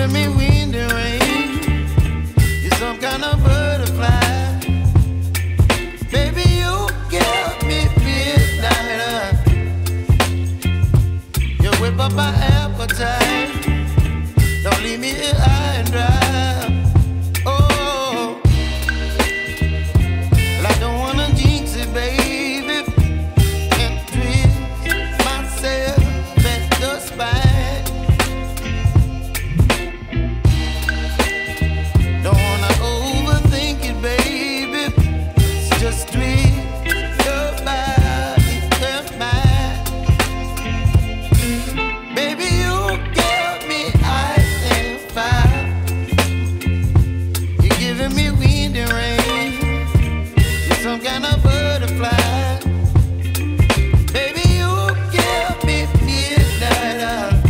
giving me wind and rain. You're some kind of butterfly. Baby, you give me midnight. You whip up my appetite. Don't leave me here high and dry. Oh, well, I don't wanna jinx it, baby, and twist myself at the spine. Don't wanna overthink it, baby. It's just twist your body and mine. Baby, you give me ice and fire. You're giving me wind and rain. You're some kind of butterfly. Baby, you give me midnight.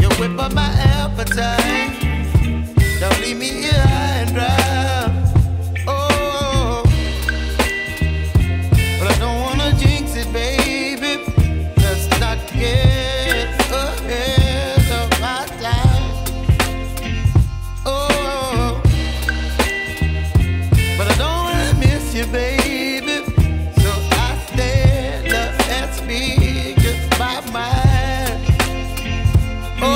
You whip up my appetite. Don't leave me here high and dry. Oh, but I don't wanna jinx it, baby. Let's not get ahead of my time. Oh, but I don't wanna miss you, baby. So I stand up and speak just my mind. Oh.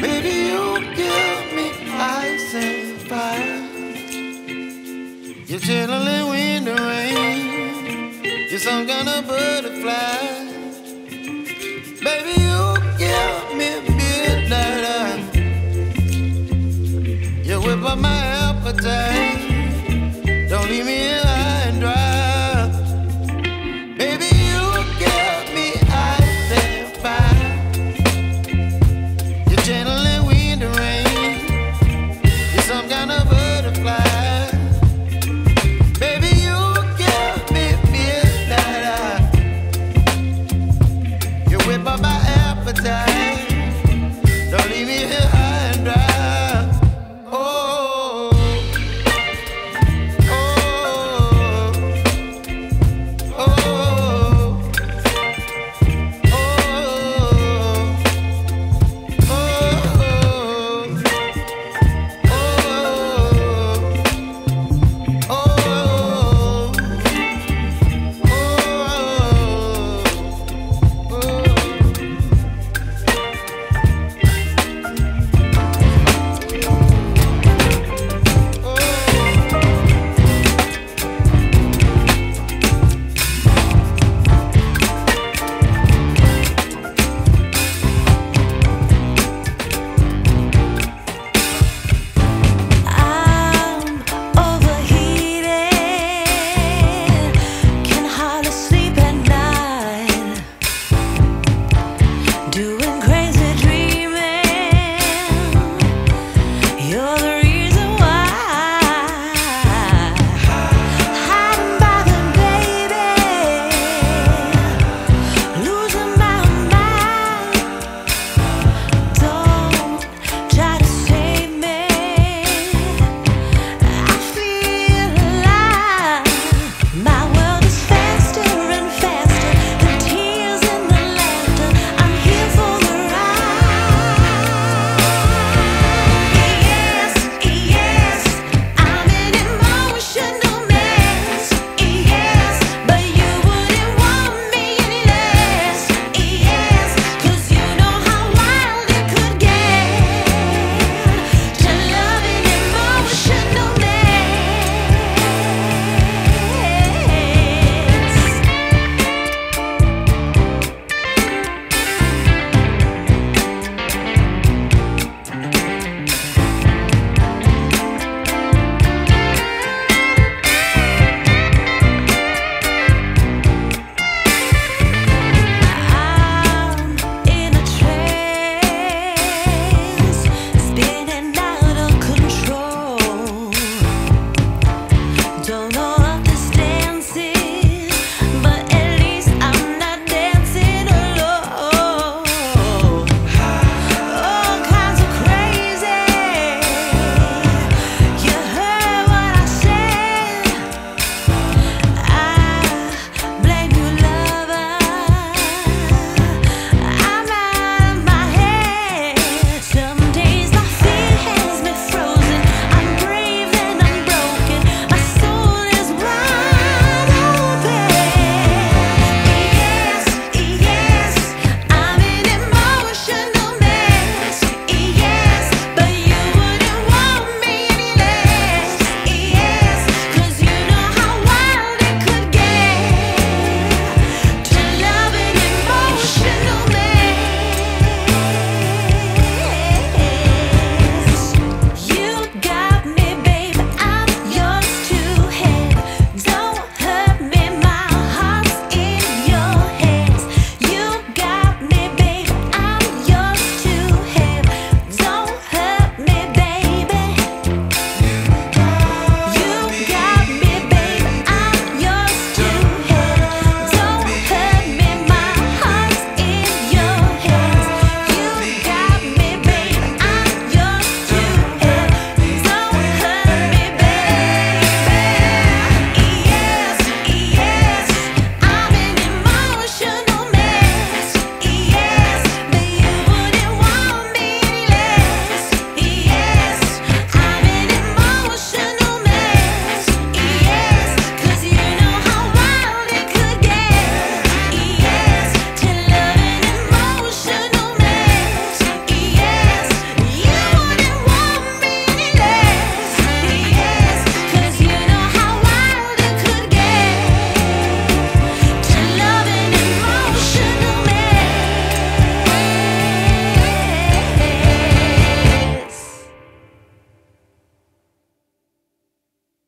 Baby, you give me ice and fire. You're chilling wind and rain. You're some kind of butterfly. Baby, you give me midnight. You whip up my appetite. Don't leave me